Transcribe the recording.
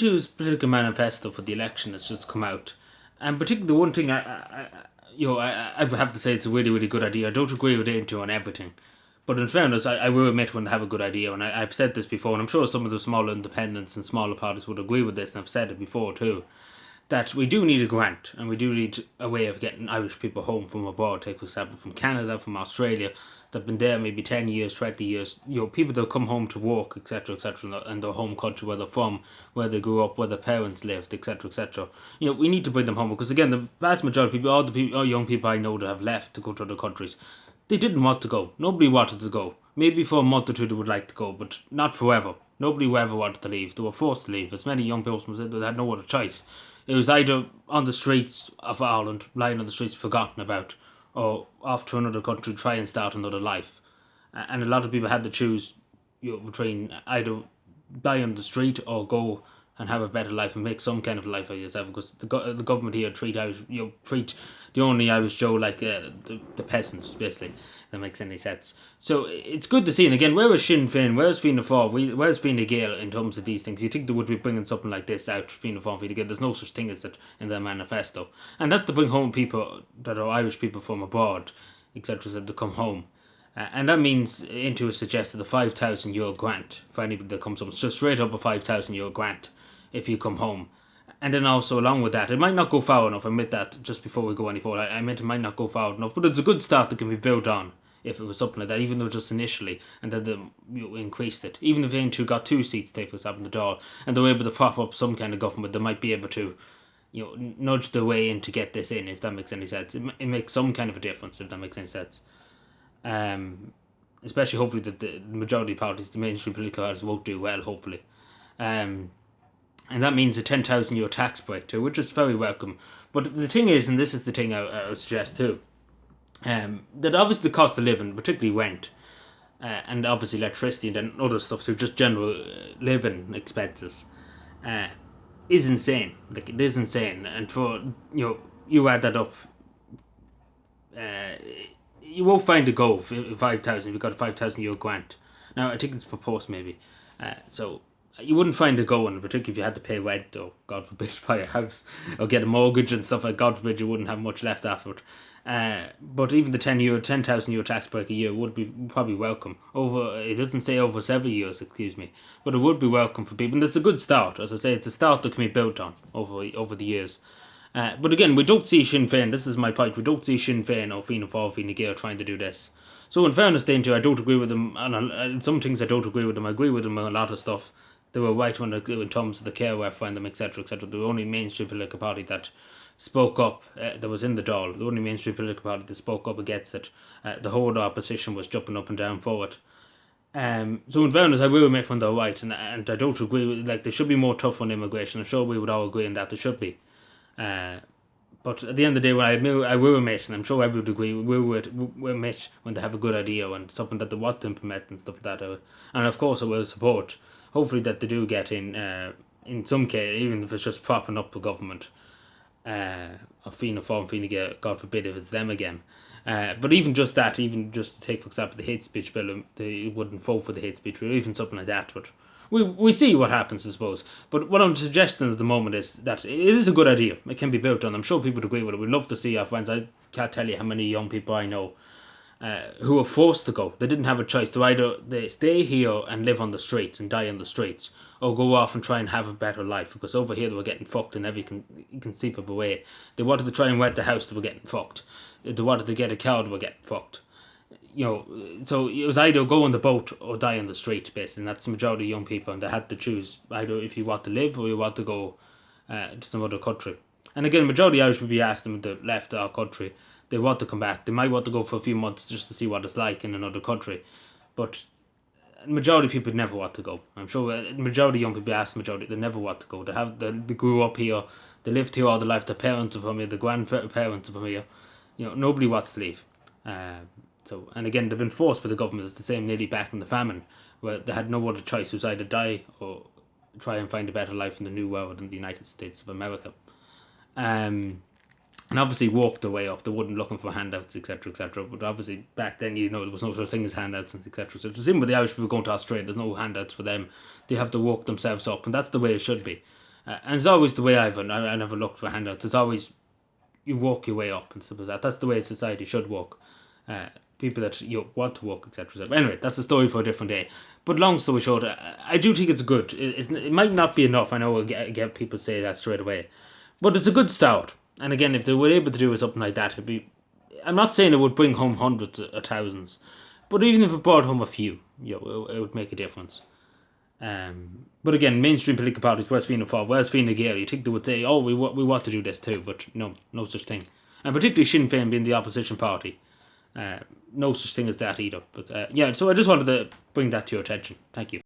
aontu's political manifesto for the election that's just come out, and particularly the one thing I would have to say it's a really, really good idea. I don't agree with aontu on everything, but in fairness, I will admit when they have a good idea, and I've said this before, and I'm sure some of the smaller independents and smaller parties would agree with this, and I've said it before too, that we do need a grant, and we do need a way of getting Irish people home from abroad, take for example from Canada, from Australia, that have been there maybe 10 years, 20 years, people that come home to work, etc., etc., in their home country, where they're from, where they grew up, where their parents lived, etc., etc. We need to bring them home, because again, the vast majority of people, all young people I know that have left to go to other countries, they didn't want to go. Nobody wanted to go. Maybe for a month or two they would like to go, but not forever. Nobody ever wanted to leave. They were forced to leave. As many young people said, they had no other choice. It was either on the streets of Ireland, lying on the streets forgotten about, or off to another country, try and start another life. And a lot of people had to choose between either die on the street or go and have a better life and make some kind of life for yourself, because the government here treat the only Irish Joe like the peasants, basically. If that makes any sense. So it's good to see. And again, where is Sinn Féin? Where's Fianna Fáil? Where's Fine Gael in terms of these things? You think they would be bringing something like this out, Fianna Fáil, Fine Gael? There's no such thing as it in their manifesto. And that's to bring home people that are Irish people from abroad, etc., to come home. And that means aontu has suggested a €5,000 grant for anybody that comes home. It's just straight up a €5,000 grant if you come home. And then also along with that, it might not go far enough, I admit that just before we go any further. I meant it might not go far enough, but it's a good start that can be built on if it was something like that, even though just initially, and then they increased it. Even if aontu got 2 seats, take for example, in the Dáil, and they were able to prop up some kind of government, they might be able to nudge their way in to get this in, if that makes any sense. It makes some kind of a difference, if that makes any sense. Especially hopefully that the majority parties, the mainstream political parties, won't do well, hopefully. And that means a €10,000 tax break too, which is very welcome. But the thing is, and this is the thing I would suggest too, that obviously the cost of living, particularly rent, and obviously electricity and then other stuff too, just general living expenses, is insane. Like, it is insane. And for, you add that up, you won't find a go for 5,000 if you've got a €5,000 grant. Now, I think it's proposed maybe. So you wouldn't find a go, and particularly if you had to pay rent or, God forbid, buy a house or get a mortgage and stuff like, God forbid, you wouldn't have much left after it. But even the €10,000 tax break a year would be probably welcome. It doesn't say over 7 years, excuse me, but it would be welcome for people, and it's a good start. As I say, it's a start that can be built on over the years. But again, we don't see Sinn Féin, this is my point, we don't see Sinn Féin or Fianna Fáil, Fine Gael trying to do this. So in fairness to aontu, I don't agree with them, and some things I don't agree with them. I agree with them on a lot of stuff. They were right in terms of the care referendum, etc., etc. The only mainstream political party that spoke up, that was in the Dáil, the only mainstream political party that spoke up against it. The whole opposition was jumping up and down for it. So in fairness, I will admit when they're right, and I don't agree with, like, there should be more tough on immigration. I'm sure we would all agree on that, there should be. But at the end of the day, when I will admit, and I'm sure everyone would agree, we will admit when they have a good idea and something that they want to implement and stuff like that. And of course I will support, hopefully, that they do get in some case, even if it's just propping up the government, of Fianna Fáil, Fine Gael, God forbid if it's them again. But even just that, even just to take for example the hate speech bill, they wouldn't vote for the hate speech bill, or even something like that, but we see what happens, I suppose. But what I'm suggesting at the moment is that it is a good idea. It can be built on. I'm sure people would agree with it. We'd love to see our friends. I can't tell you how many young people I know who were forced to go. They didn't have a choice. They stay here and live on the streets and die on the streets, or go off and try and have a better life, because over here they were getting fucked in every conceivable way. They wanted to try and rent the house, they were getting fucked. They wanted to get a car, they were getting fucked. So it was either go on the boat or die on the street, basically, and that's the majority of young people, and they had to choose either if you want to live or you want to go to some other country. And again, the majority of Irish would be asked them if they left our country, they want to come back. They might want to go for a few months just to see what it's like in another country, but the majority of people never want to go. I'm sure the majority of young people ask the majority, they never want to go. They grew up here, they lived here all their life, their parents are from here, their grandparents are from here. Nobody wants to leave. So, and again, they've been forced by the government. It's the same nearly back in the famine, where they had no other choice. It was either die or try and find a better life in the New World in the United States of America. And obviously walked their way up. They weren't looking for handouts, etc., etc. But obviously back then, there was no such thing as handouts, etc. So it's the same with the Irish people going to Australia. There's no handouts for them. They have to work themselves up, and that's the way it should be. And it's always the way I never looked for handouts. It's always you walk your way up and stuff like that. That's the way society should work. People that you want to work, etc. Anyway, that's a story for a different day. But long story short, I do think it's good. It might not be enough. I know we'll get people say that straight away, but it's a good start. And again, if they were able to do something like that, it'd be. I'm not saying it would bring home hundreds or thousands, but even if it brought home a few, it would make a difference. But again, mainstream political parties, where's Fianna Fáil, where's Fine Gael, you think they would say, oh, we want to do this too, but no such thing. And particularly Sinn Féin being the opposition party, no such thing as that either. But so I just wanted to bring that to your attention. Thank you.